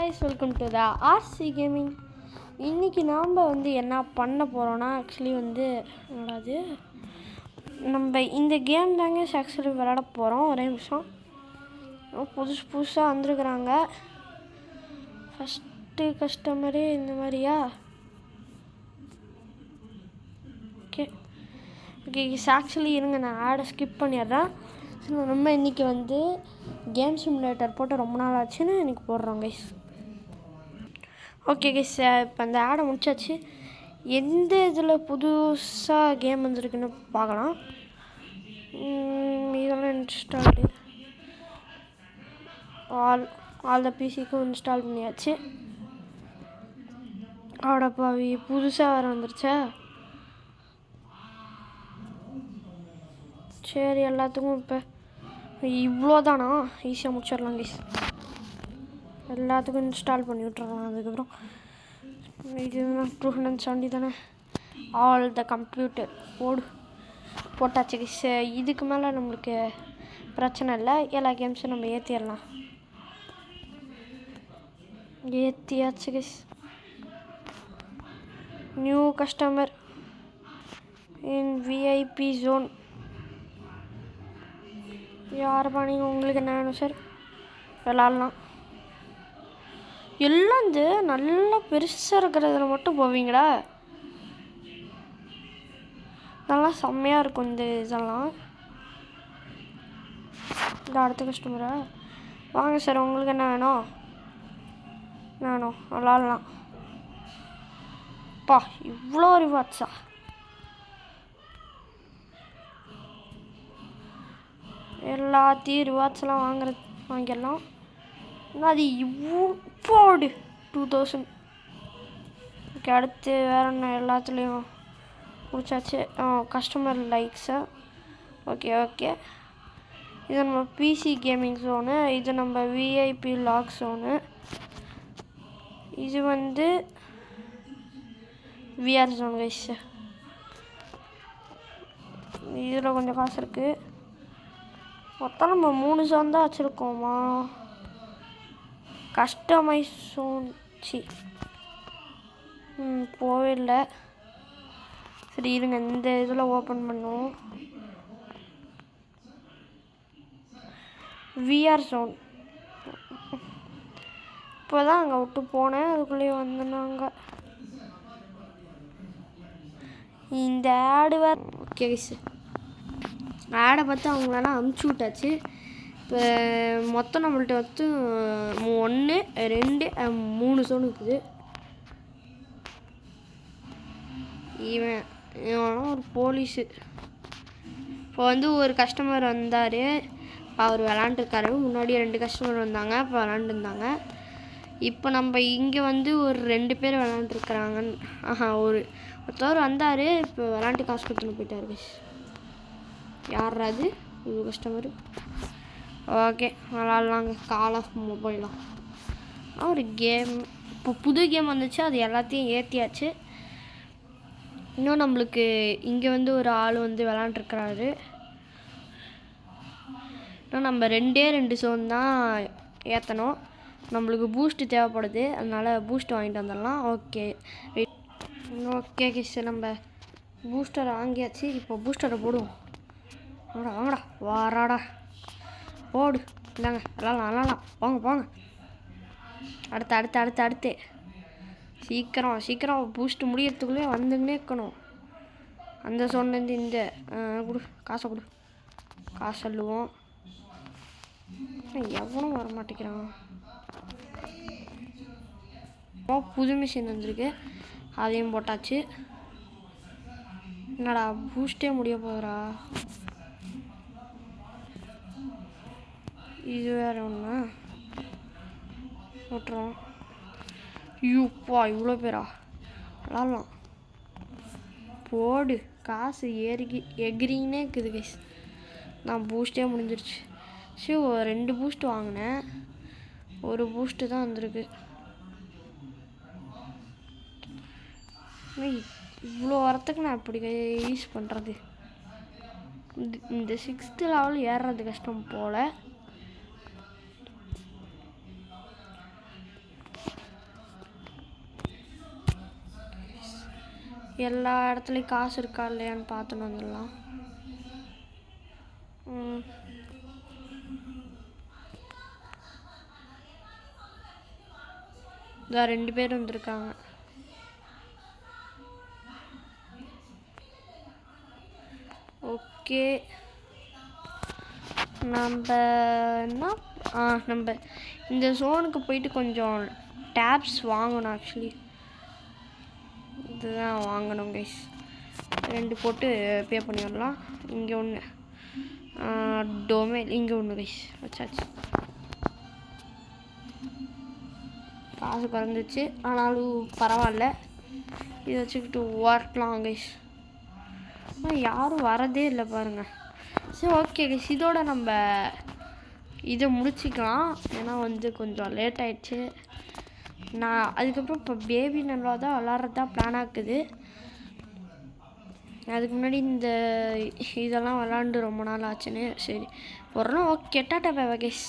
guys, welcome to the RC Gaming. இன்னைக்கு நாம் என்ன பண்ண போகிறோன்னா ஆக்சுவலி என்னது நம்ம இந்த கேம் தாங்க ஆக்சுவலி விளையாட போகிறோம். ஒரே நிமிஷம், புதுசாக வந்துருக்குறாங்க. ஃபஸ்ட்டு கஸ்டமரே இந்த மாதிரியா? ஓகே ஓகே ஆக்சுவலி இருங்க, நான் ஆடை ஸ்கிப் பண்ணிடுறேன். ஸோ நம்ம இன்றைக்கி கேம் சிமுலேட்டர் போட்டு ரொம்ப நாள் ஆச்சுன்னு இன்றைக்கி போடுறோம் கைஸ். ஓகே கைஸ், இப்போ அந்த ஆடை முடிச்சாச்சு. எந்த இதில் புதுசாக கேம் வந்துருக்குன்னு பார்க்கலாம். இதெல்லாம் இன்ஸ்டால்டு ஆல் த பிசிக்கும் இன்ஸ்டால் பண்ணியாச்சு. பாவி புதுசாக வேறு வந்துருச்சா? சரி, எல்லாத்துக்கும் இப்போ இவ்வளோதானா? ஈஸியாக முடிச்சிடலாம் கைஸ். எல்லாத்துக்கும் இன்ஸ்டால் பண்ணி விட்டுறலாம். அதுக்கப்புறம் இது 270 தானே. ஆல் த கம்ப்யூட்டர் போட்டாச்சு கைஸ். இதுக்கு மேலே நம்மளுக்கு பிரச்சனை இல்லை. எல்லா கேம்ஸும் நம்ம ஏற்றிடலாம். ஏற்றியாச்சு guys. New customer in VIP zone. யார் பண்ணீங்க? உங்களுக்கு என்ன வேணும் சார்? விளாட்லாம். எல்லாம் நல்லா பெருசாக இருக்கிறதுல மட்டும் போவீங்களா? நல்லா செம்மையாக இருக்கும் இந்த இதெல்லாம். இந்த அடுத்த கஸ்டமரா? வாங்க சார், உங்களுக்கு என்ன வேணும்? விளாட்லாம். பா, இவ்வளோ ரிவார்ட்ஸா? எல்லாத்தையும் ரிவார்ட்ஸ்லாம் வாங்கிடலாம். அது இவ்வோடு 2000. ஓகே, அடுத்து வேறு என்ன? எல்லாத்துலேயும் முடிச்சாச்சு. Customer likes. ஓகே இது நம்ம பிசி கேமிங் ஜோனு. இது நம்ம விஐபி லாக் ஜோனு. இது விஆர் ஜோன் கைஸ். இதில் கொஞ்சம் காசு இருக்குது. மொத்தம் நம்ம 3 ஜோன் தான் வச்சுருக்கோமா? கஸ்டமைஸ் ஜோன் போவே இல்லை. சரி இருங்க, இந்த இதில் ஓப்பன் பண்ணுவோம். VR zone. இப்போ தான் அங்கே விட்டு போனேன், அதுக்குள்ளேயே வந்தாங்க. இந்த ஆடு வேறு. ஓகே சார், ஆடை பார்த்து அவங்களெல்லாம் அமுச்சு விட்டாச்சு. இப்போ மொத்தம் நம்மள்ட்ட 1 2 3 ஜோன் இருக்குது. இவன் ஒரு போலீஸு. இப்போ ஒரு கஸ்டமர் வந்தார், அவர் விளாண்டுருக்காரு. முன்னாடி 2 கஸ்டமர் வந்தாங்க, இப்போ விளாண்டுருந்தாங்க. இப்போ நம்ம இங்கே ஒரு 2 பேர் விளாண்டுருக்குறாங்க. ஒருத்தவர் வந்தார், இப்போ விளாண்டு காசு கொடுத்துன்னு போயிட்டாரு. யாராது இது கஸ்டமரு? ஓகே, விளாட்லாங்க. கால் ஆஃப் மொபைலாம் ஒரு கேம். இப்போ புது கேம் வந்துச்சு, அது எல்லாத்தையும் ஏற்றியாச்சு. இன்னும் நம்மளுக்கு இங்கே ஒரு ஆள் விளாண்டுருக்குறாரு. இன்னும் நம்ம 2 ஜோன் தான் ஏற்றணும். நம்மளுக்கு பூஸ்ட்டு தேவைப்படுது, அதனால் பூஸ்ட் வாங்கிட்டு வந்துடலாம். ஓகே சார், நம்ம பூஸ்டரை வாங்கியாச்சு. இப்போ பூஸ்டரை போடுவோம். வாங்கடா வாராடா, போடு. இல்லைங்க, விளாட்லாம். போங்க. அடுத்து சீக்கிரம் பூஸ்ட்டு முடியறதுக்குள்ளே வந்துன்னே இருக்கணும். அந்த சொன்னது இந்த காசை கொடு. காசு சொல்லுவோம். எவனும் வர மாட்டேங்கிறான். புது மிஷின் வந்துருக்கு, அதையும் போட்டாச்சு. என்னடா பூஸ்டே முடிய போகிறா? இது வேறு ஒன்று விட்டுறோம். ஐயோப்பா, இவ்வளோ பேரா? விளாட்லாம். போடு. காசு எகிரின்னே இருக்குது கைஸ். நான் பூஸ்டே முடிஞ்சிருச்சு. சரி, 2 பூஸ்ட் வாங்கினேன், 1 பூஸ்ட்டு தான் வந்திருக்கு. இவ்வளோ வரத்துக்கு நான் எப்படி யூஸ் பண்ணுறது? இந்த 6th லெவல் ஏறுறது கஷ்டம் போல். எல்லா இடத்துலையும் காசு இருக்கா இல்லையான்னு பார்த்துன்னு வந்துடலாம். இதா 2 பேர் வந்திருக்காங்க. ஓகே, நம்ம இந்த ஜோனுக்கு போயிட்டு கொஞ்சம் டேப்ஸ் வாங்கணும். ஆக்சுவலி இதுதான் வாங்கணும் கைஸ். 2 போட்டு பே பண்ணிடலாம். இங்கே ஒன்று டொமைன், இங்கே ஒன்று கைஸ் வச்சாச்சு. காசு குறைஞ்சிச்சு, ஆனாலும் பரவாயில்ல. இதை வச்சுக்கிட்டு ஒர்க்லாம் கைஸ். யாரும் வரதே இல்லை பாருங்கள். சரி ஓகே கைஸ், இதோட நம்ம இதை முடிச்சிக்கலாம். ஏன்னா கொஞ்சம் லேட் ஆகிடுச்சு. நான் அதுக்கப்புறம் இப்போ பேபி நல்லா தான் விளாட்றதா பிளான் ஆக்குது. அதுக்கு முன்னாடி இதெல்லாம் விளாண்டு ரொம்ப நாள் ஆச்சுன்னு. சரி போடுறோம். Okay, tata bye bye guys.